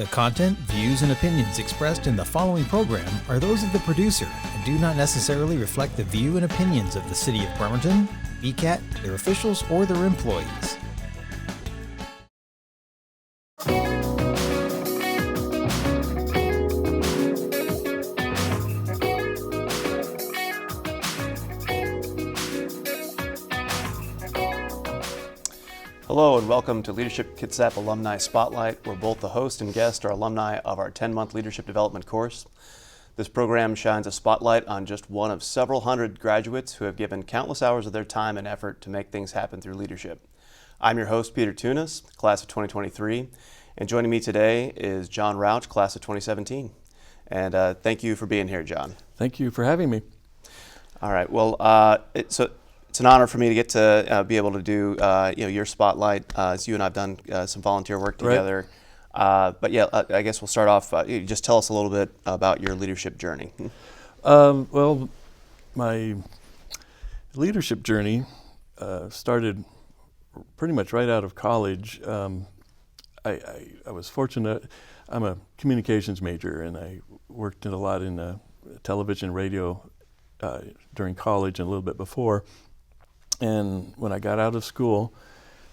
The content, views, and opinions expressed in the following program are those of the producer and do not necessarily reflect the view and opinions of the City of Bremerton, BCAT, their officials, or their employees. Hello and welcome to Leadership Kitsap Alumni Spotlight, where both the host and guest are alumni of our 10-month leadership development course. This program shines a spotlight on just one of several hundred graduates who have given countless hours of their time and effort to make things happen through leadership. I'm your host, Peter Tunis, class of 2023, and joining me today is Jon Rauch, class of 2017. And thank you for being here, Jon. Thank you for having me. All right. Well, it's an honor for me to get to be able to do your spotlight. As you and I've done some volunteer work together. Right. But yeah, I guess we'll start off. Just tell us a little bit about your leadership journey. Well, my leadership journey started pretty much right out of college. I was fortunate. I'm a communications major, and I worked a lot in television, radio during college and a little bit before. And when I got out of school,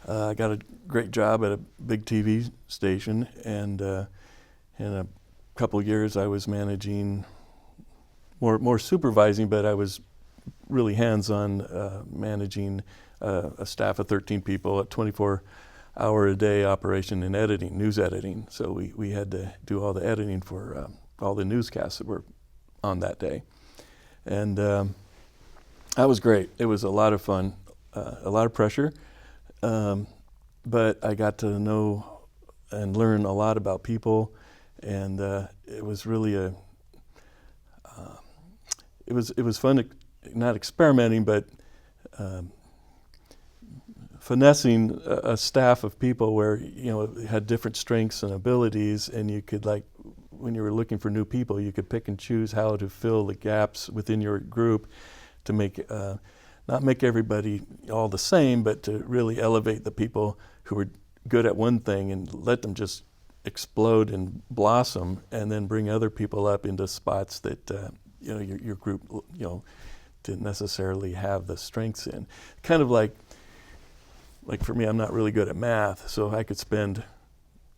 I got a great job at a big TV station, and in a couple of years I was managing, more supervising, but I was really hands-on managing a staff of 13 people, a 24-hour-a-day operation in editing, news editing. So we had to do all the editing for all the newscasts that were on that day. And that was great. It was a lot of fun, a lot of pressure, but I got to know and learn a lot about people, and it was really it was fun, not experimenting, but finessing a staff of people where had different strengths and abilities, and you could, like, when you were looking for new people, you could pick and choose how to fill the gaps within your group to make not make everybody all the same, but to really elevate the people who were good at one thing and let them just explode and blossom, and then bring other people up into spots that your group didn't necessarily have the strengths in. Kind of like for me, I'm not really good at math, so I could spend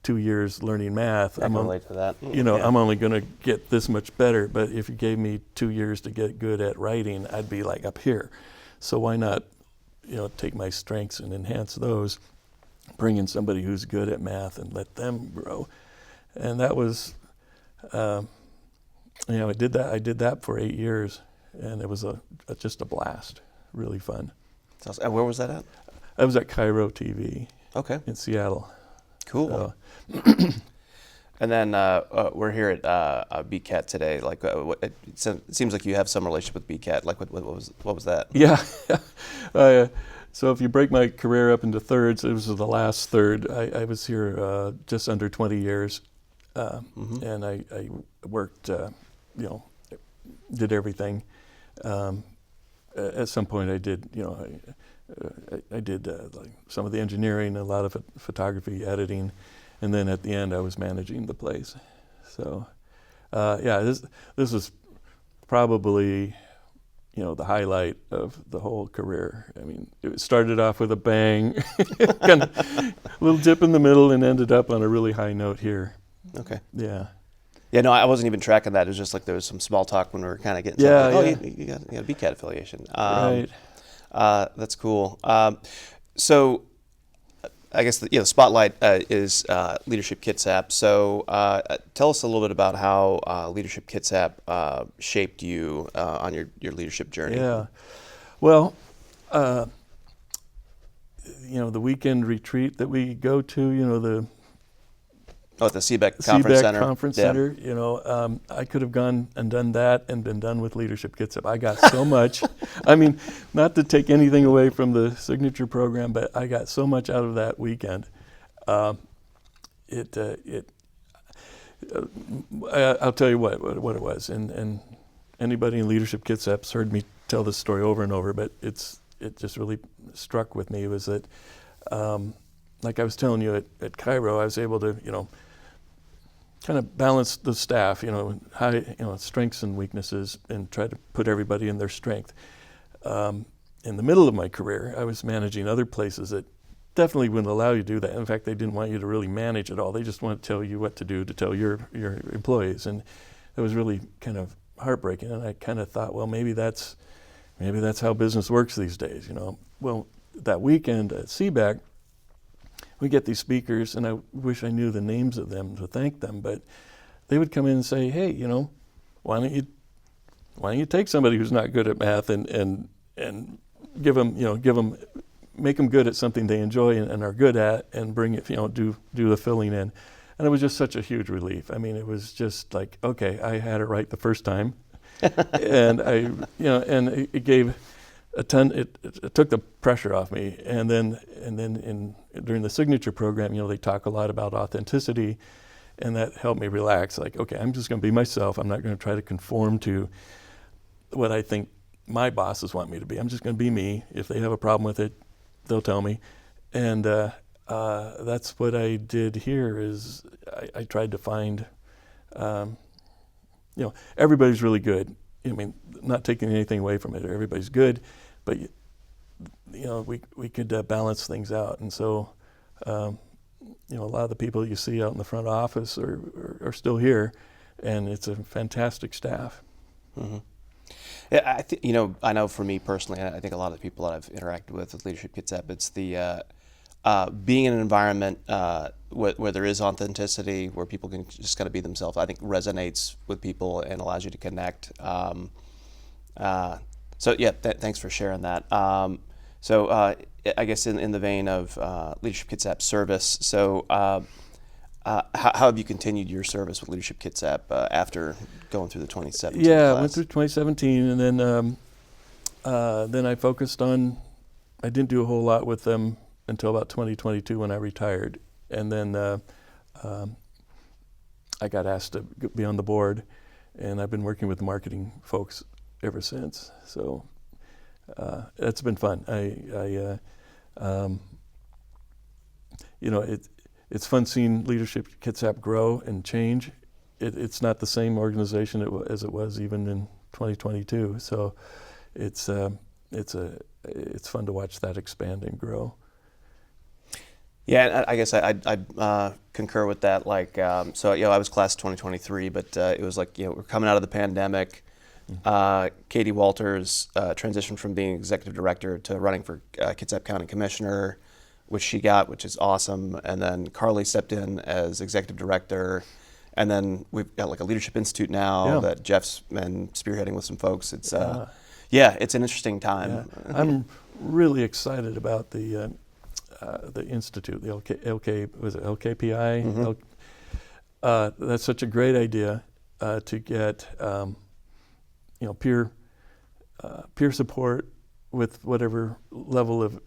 2 years learning math. I can relate to that. I'm only going to get this much better, but if you gave me 2 years to get good at writing, I'd be like up here. So why not, take my strengths and enhance those, bring in somebody who's good at math and let them grow. And that was, I did that for 8 years, and it was just a blast, really fun. And where was that at? I was at Cairo TV. Okay. In Seattle. Cool. And then we're here at BCAT today. Like, it seems like you have some relationship with BCAT. Like, what was that? Yeah. So if you break my career up into thirds, it was the last third. I was here just under 20 years, and I worked, did everything. At some point, I did, I did like some of the engineering, a lot of photography, editing. And then at the end, I was managing the place. So, this was probably, the highlight of the whole career. I mean, it started off with a bang, kind of a little dip in the middle, and ended up on a really high note here. Okay. Yeah. Yeah, no, I wasn't even tracking that. It was just like there was some small talk when we were kind of getting you got a BCAT affiliation. Right. That's cool. So, I guess the spotlight is Leadership Kitsap. So tell us a little bit about how Leadership Kitsap shaped you on your leadership journey. Yeah. Well, the weekend retreat that we go to, at the CBEC Conference Center. I could have gone and done that and been done with Leadership Kitsap. I got so much. I mean, not to take anything away from the signature program, but I got so much out of that weekend. I'll tell you what it was, and anybody in Leadership Kitsap's heard me tell this story over and over, but it just really struck with me, was that, like I was telling you at Cairo, I was able to, kind of balance the staff, strengths and weaknesses, and try to put everybody in their strength. In the middle of my career, I was managing other places that definitely wouldn't allow you to do that. In fact, they didn't want you to really manage it all. They just want to tell you what to do to tell your employees, and it was really kind of heartbreaking. And I kind of thought, well, maybe that's how business works these days. Well, that weekend at CBAC, we get these speakers, and I wish I knew the names of them to thank them, but they would come in and say, hey, why don't you take somebody who's not good at math and make them good at something they enjoy and are good at, and bring it, do the filling in. And it was just such a huge relief. I mean, it was just like, okay, I had it right the first time. And it gave a ton, it took the pressure off me. And then during the signature program, they talk a lot about authenticity, and that helped me relax. Like, okay, I'm just going to be myself. I'm not going to try to conform to what I think my bosses want me to be. I'm just going to be me. If they have a problem with it, they'll tell me. And that's what I did here. Is I tried to find, everybody's really good. I mean, not taking anything away from it. Everybody's good, but we could balance things out. And so, a lot of the people you see out in the front office are still here, and it's a fantastic staff. Mm-hmm. Yeah, I know for me personally, I think a lot of the people that I've interacted with Leadership Kitsap, it's the being in an environment where there is authenticity, where people can just kind of be themselves, I think resonates with people and allows you to connect. Thanks for sharing that. I guess in the vein of Leadership Kitsap service, so how have you continued your service with Leadership Kitsap after going through the 2017 class? I went through 2017, and then I focused on, I didn't do a whole lot with them until about 2022 when I retired. And then I got asked to be on the board, and I've been working with the marketing folks ever since. So it's been fun. It's fun seeing Leadership Kitsap grow and change. It's not the same organization as it was even in 2022. So it's fun to watch that expand and grow. Yeah, I guess I concur with that. Like, I was class 2023, but it was like, we're coming out of the pandemic. Katie Walters transitioned from being executive director to running for Kitsap County Commissioner, which she got, which is awesome. And then Carly stepped in as executive director. And then we've got like a leadership institute now that Jeff's been spearheading with some folks. It's it's an interesting time. Yeah. I'm really excited about the institute, the LKPI? Mm-hmm. That's such a great idea to get peer support with whatever level of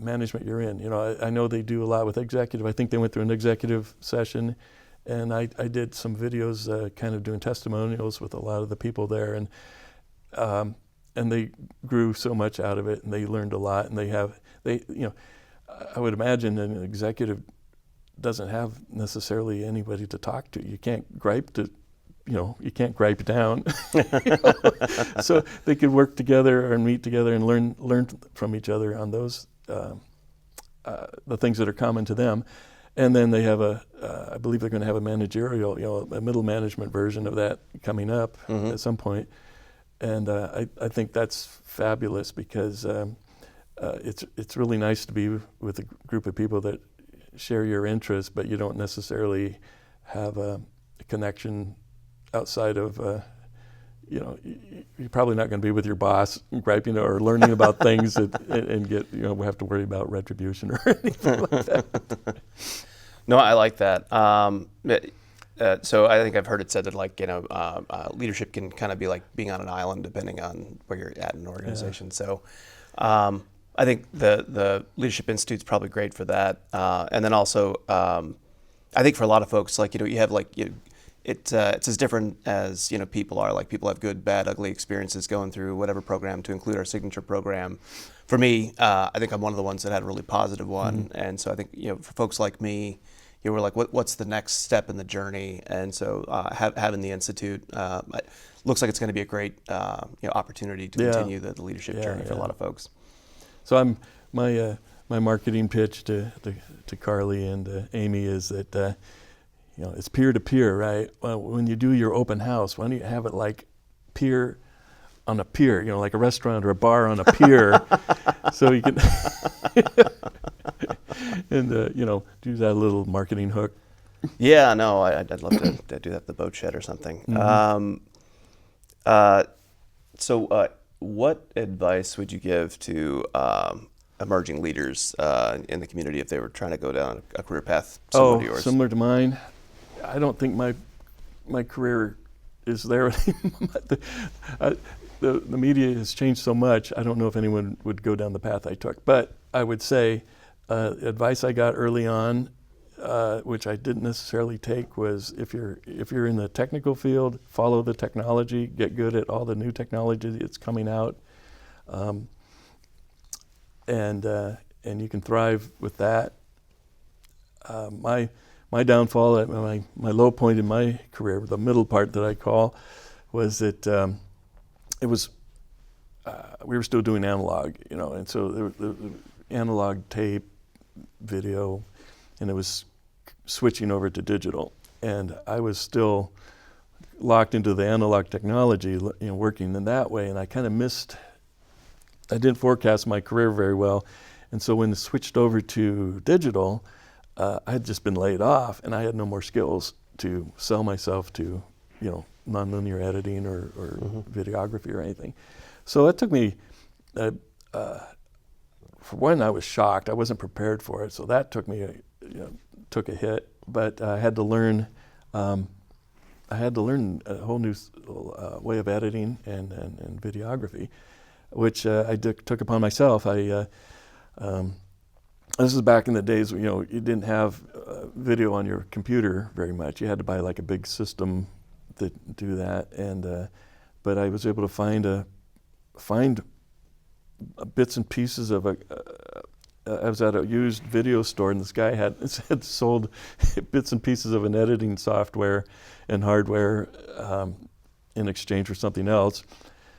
management you're in. I know they do a lot with executive. I think they went through an executive session, and I did some videos kind of doing testimonials with a lot of the people there, and they grew so much out of it, and they learned a lot, and I would imagine an executive doesn't have necessarily anybody to talk to. You can't gripe down. So they could work together or meet together and learn from each other on those the things that are common to them. And then they have I believe they're going to have a managerial, a middle management version of that coming up at some point. And I think that's fabulous because it's really nice to be with a group of people that share your interests, but you don't necessarily have a connection outside of, you're probably not going to be with your boss griping or learning about things and get, we have to worry about retribution or anything like that. No, I like that. So I think I've heard it said that leadership can kind of be like being on an island depending on where you're at in an organization. Yeah. So I think the Leadership Institute's probably great for that. And then also, I think for a lot of folks, you have it's as different as people are. Like people have good, bad, ugly experiences going through whatever program, to include our signature program. For me, I think I'm one of the ones that had a really positive one. And so I think for folks like me, you were like, what's the next step in the journey? And so having the Institute looks like it's going to be a great opportunity to continue the leadership journey for a lot of folks. So my marketing pitch to Carly and Amy is that it's peer to peer, right? Well, when you do your open house, why don't you have it like peer on a pier, like a restaurant or a bar on a pier, so you can and do that little marketing hook. Yeah, no, I'd love to do that at the boat shed or something. So what advice would you give to emerging leaders in the community if they were trying to go down a career path similar to yours? Similar to mine? I don't think my career is there anymore. The media has changed so much, I don't know if anyone would go down the path I took. But I would say advice I got early on, which I didn't necessarily take, was if you're in the technical field, follow the technology, get good at all the new technology that's coming out, and you can thrive with that. My downfall, my low point in my career, the middle part that I call, was that we were still doing analog, and so the analog tape, video, and it was switching over to digital, and I was still locked into the analog technology, working in that way, and I kind of missed. I didn't forecast my career very well, and so when it switched over to digital, I had just been laid off, and I had no more skills to sell myself to, nonlinear editing or videography or anything. So it took me, for one, I was shocked. I wasn't prepared for it, so that took me, took a hit. But I had to learn. I had to learn a whole new way of editing and videography, which I took upon myself. This is back in the days when you didn't have video on your computer very much. You had to buy like a big system to do that, and but I was able to find bits and pieces of I was at a used video store, and this guy had sold bits and pieces of an editing software and hardware in exchange for something else.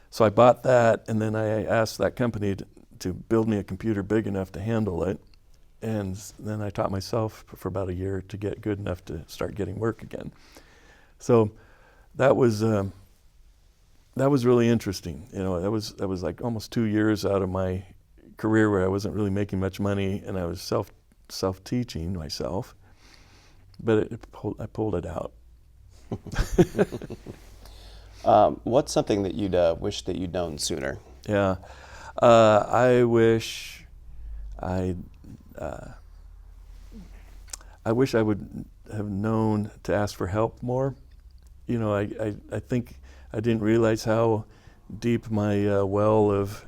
So I bought that, and then I asked that company to build me a computer big enough to handle it. And then I taught myself for about a year to get good enough to start getting work again. So that was really interesting. That was like almost 2 years out of my career where I wasn't really making much money, and I was self-teaching myself. But I pulled it out. What's something that you'd wish that you'd known sooner? Yeah, I wish I would have known to ask for help more. I think I didn't realize how deep my well of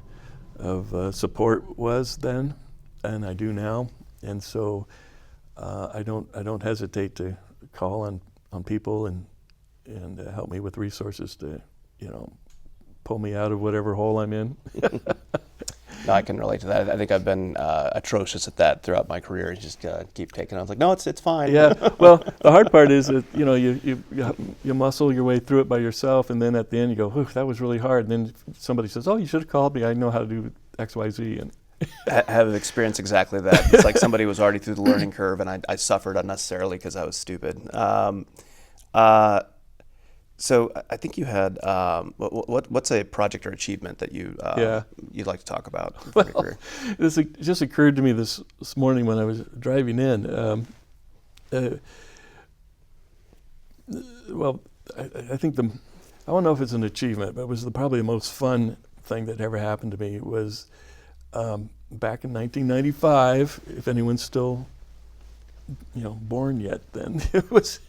support was then, and I do now. And so I don't hesitate to call on people and help me with resources to pull me out of whatever hole I'm in. No, I can relate to that. I think I've been atrocious at that throughout my career. Just keep taking it. I was like, no, it's fine. Yeah. Well, the hard part is that you muscle your way through it by yourself, and then at the end you go, "Whew, that was really hard." And then somebody says, "Oh, you should have called me. I know how to do X, Y, Z." And I have experienced exactly that. It's like somebody was already through the learning curve, and I suffered unnecessarily because I was stupid. So I think you had what's a project or achievement that you'd like to talk about? Well, this just occurred to me this morning when I was driving in. Well, I think I don't know if it's an achievement, but it was probably the most fun thing that ever happened to me was back in 1995. If anyone's still born yet, then it was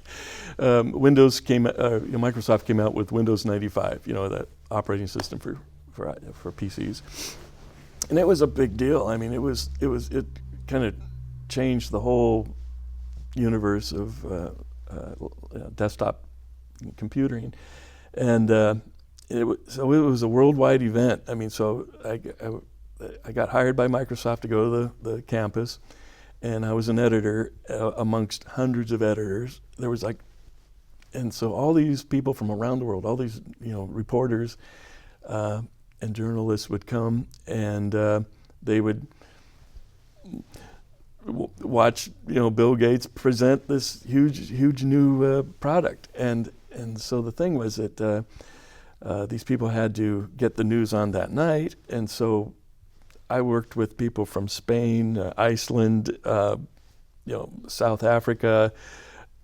Microsoft came out with Windows 95, that operating system for PCs, and it was a big deal. I mean, it kind of changed the whole universe of desktop computing, and it was a worldwide event. I mean, so I got hired by Microsoft to go to the campus. and I was an editor amongst hundreds of editors. There was and so all these people from around the world, all these reporters and journalists would come, and they would watch Bill Gates present this huge new product, and so the thing was that these people had to get the news on that night, and so I worked with people from Spain, Iceland, South Africa,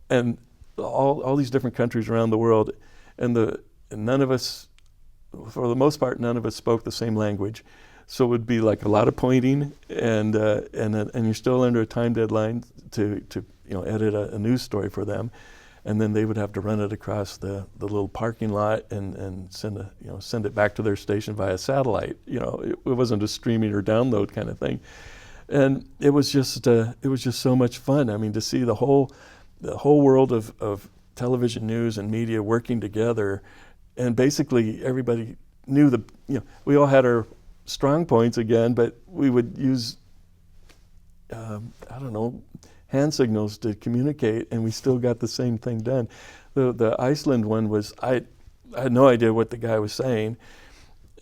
and all these different countries around the world, and none of us, for the most part, none of us spoke the same language. So it would be like a lot of pointing, and you're still under a time deadline to edit a news story for them, and then they would have to run it across the little parking lot and send it back to their station via satellite. It wasn't a streaming or download kind of thing, and it was just so much fun. I mean, to see the whole world of television news and media working together, and basically everybody knew we all had our strong points again, but we would use hand signals to communicate, and we still got the same thing done. The Iceland one was I had no idea what the guy was saying,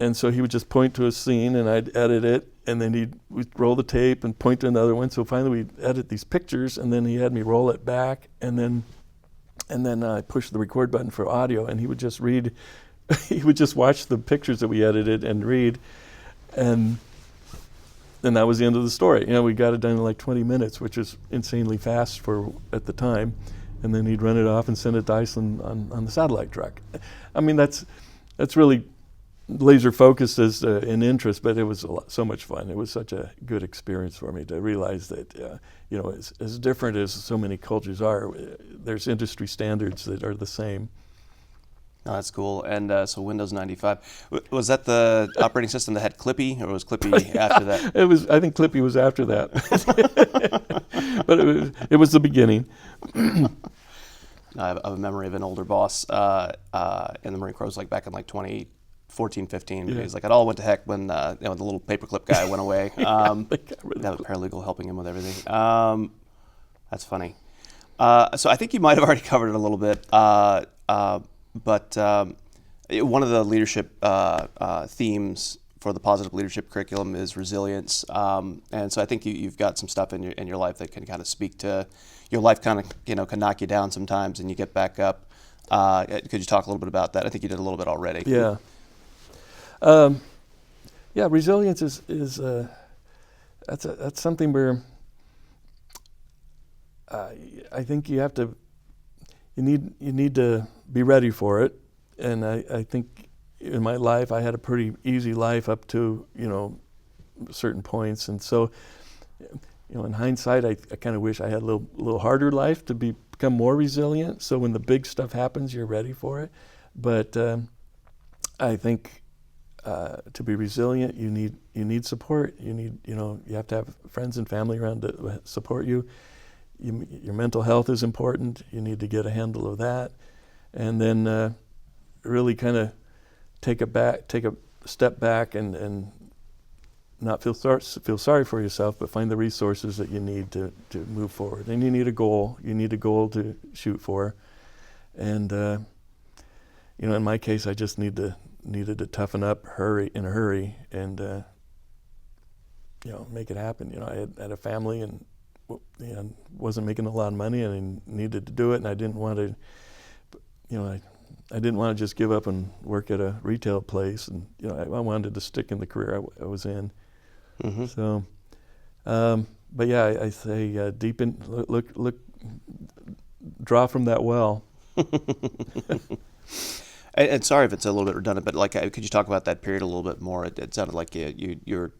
and so he would just point to a scene, and I'd edit it, and then we'd roll the tape and point to another one. So finally we'd edit these pictures, and then he had me roll it back, and then I pushed the record button for audio, and he would just read. He would just watch the pictures that we edited and read, and that was the end of the story. We got it done in like 20 minutes, which is insanely fast at the time. And then he'd run it off and send it to Iceland on the satellite truck. I mean, that's really laser focused as an interest, but it was so much fun. It was such a good experience for me to realize that, as different as so many cultures are, there's industry standards that are the same. Oh, that's cool. And so Windows 95, was that the operating system that had Clippy, or was Clippy after that? I think Clippy was after that. But it was the beginning. I have a memory of an older boss in the Marine Corps, like back in like 2014, 15. Yeah. He's like, it all went to heck when the little paperclip guy went away. That was paralegal helping him with everything. That's funny. So I think you might have already covered it a little bit. But one of the leadership themes for the positive leadership curriculum is resilience, and so I think you've got some stuff in your life that can kind of speak to your life. Kind of can knock you down sometimes, and you get back up. Could you talk a little bit about that? I think you did a little bit already. Yeah. Resilience is that's something where I think you need to be ready for it, and I think in my life I had a pretty easy life up to certain points, and so in hindsight I kind of wish I had a little harder life to become more resilient. So when the big stuff happens, you're ready for it. But I think to be resilient, you need support. You have to have friends and family around to support you. Your mental health is important. You need to get a handle of that, and then really kind of take a step back and not feel sorry for yourself, but find the resources that you need to move forward. And you need a goal. You need a goal to shoot for, and in my case, I just needed to toughen up, in a hurry, and make it happen. I had a family and wasn't making a lot of money, and I needed to do it, and I didn't want to, I didn't want to just give up and work at a retail place, and I wanted to stick in the career I was in. Mm-hmm. So, but yeah, I say look, draw from that well. And sorry if it's a little bit redundant, but could you talk about that period a little bit more? It sounded like you're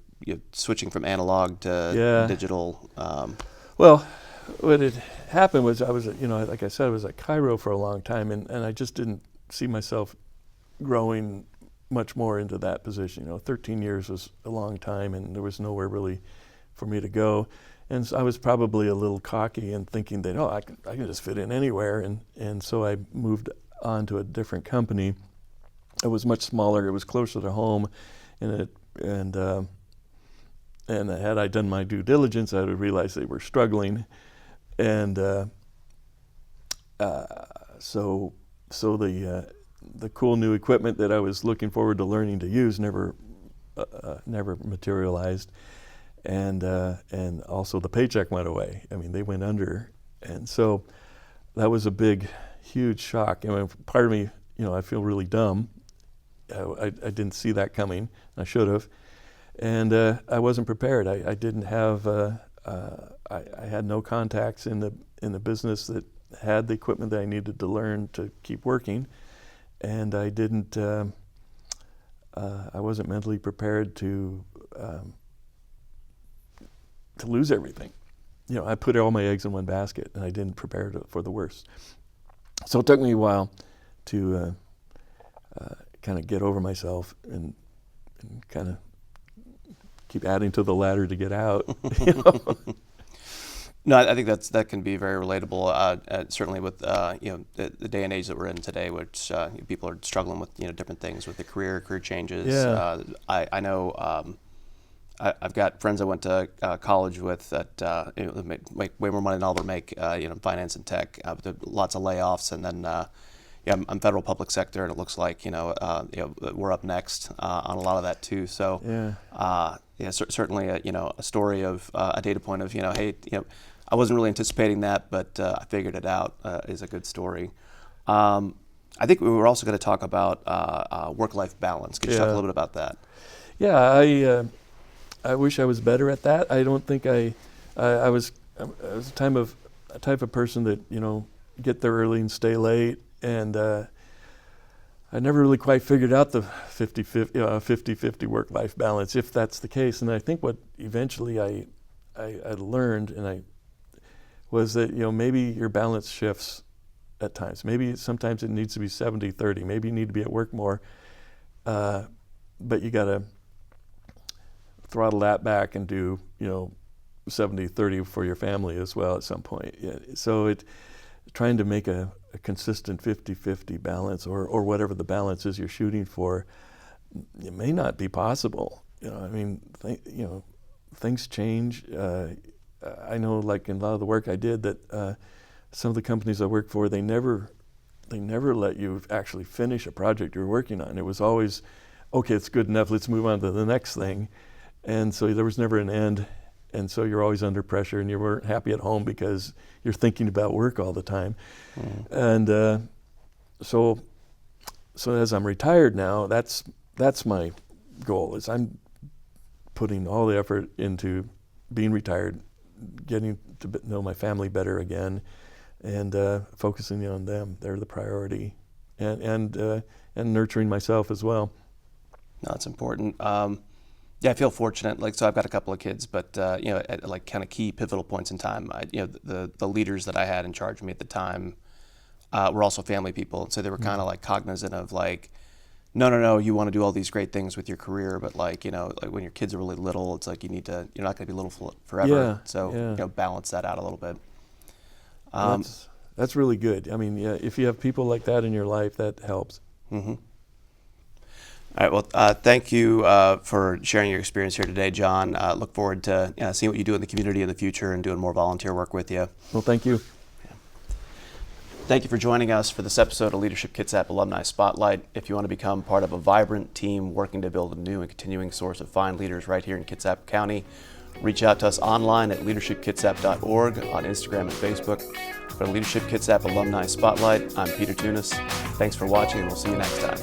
switching from analog to digital. Well, what had happened was I was, like I said, I was at Cairo for a long time, and I just didn't see myself growing much more into that position. 13 years was a long time, and there was nowhere really for me to go. And so I was probably a little cocky and thinking that, I can just fit in anywhere. And so I moved on to a different company. It was much smaller. It was closer to home, and And had I done my due diligence, I would have realized they were struggling. And so the cool new equipment that I was looking forward to learning to use never materialized. And also the paycheck went away. I mean, they went under. And so that was a big, huge shock. I mean, part of me, I feel really dumb. I didn't see that coming. I should have. And I wasn't prepared. I didn't have, I had no contacts in the business that had the equipment that I needed to learn to keep working. And I didn't, I wasn't mentally prepared to lose everything. I put all my eggs in one basket, and I didn't prepare for the worst. So it took me a while to kind of get over myself and kind of keep adding to the ladder to get out. No, I think that can be very relatable. Certainly with the day and age that we're in today, which people are struggling with different things with the career changes. Yeah. I know. I've got friends I went to college with that make way more money than I'll ever make, finance and tech. Lots of layoffs, and then I'm federal public sector, and it looks like we're up next on a lot of that too. So certainly a story of a data point of hey, I wasn't really anticipating that, but I figured it out is a good story. I think we were also going to talk about work-life balance. Could you talk a little bit about that? Yeah, I wish I was better at that. I don't think I was a type of person that get there early and stay late, and I never really quite figured out the 50-50 work-life balance, if that's the case. And I think what eventually I learned was that maybe your balance shifts at times. Maybe sometimes it needs to be 70-30. Maybe you need to be at work more, but you got to throttle that back and do 70-30 for your family as well at some point. Yeah. So trying to make a consistent 50-50 balance or whatever the balance is you're shooting for, it may not be possible. Things change. I know, like in a lot of the work I did, that some of the companies I worked for, they never let you actually finish a project you're working on. It was always, okay, it's good enough, let's move on to the next thing. And so there was never an end, and so you're always under pressure, and you weren't happy at home because you're thinking about work all the time. And so as I'm retired now, that's my goal. Is I'm putting all the effort into being retired, getting to know my family better again, and focusing on them. They're the priority, and nurturing myself as well. No, it's important. I feel fortunate. So I've got a couple of kids, but at like kind of key pivotal points in time, the leaders that I had in charge of me at the time were also family people, and so they were kind of like cognizant of like, no, you want to do all these great things with your career, but like when your kids are really little, it's like you're not going to be little forever. Yeah, so balance that out a little bit. That's really good. I mean, if you have people like that in your life, that helps. Mm-hmm. All right. Well, thank you for sharing your experience here today, Jon. Look forward to seeing what you do in the community in the future and doing more volunteer work with you. Well, thank you. Yeah. Thank you for joining us for this episode of Leadership Kitsap Alumni Spotlight. If you want to become part of a vibrant team working to build a new and continuing source of fine leaders right here in Kitsap County, reach out to us online at leadershipkitsap.org, on Instagram and Facebook. For the Leadership Kitsap Alumni Spotlight, I'm Peter Tunis. Thanks for watching, and we'll see you next time.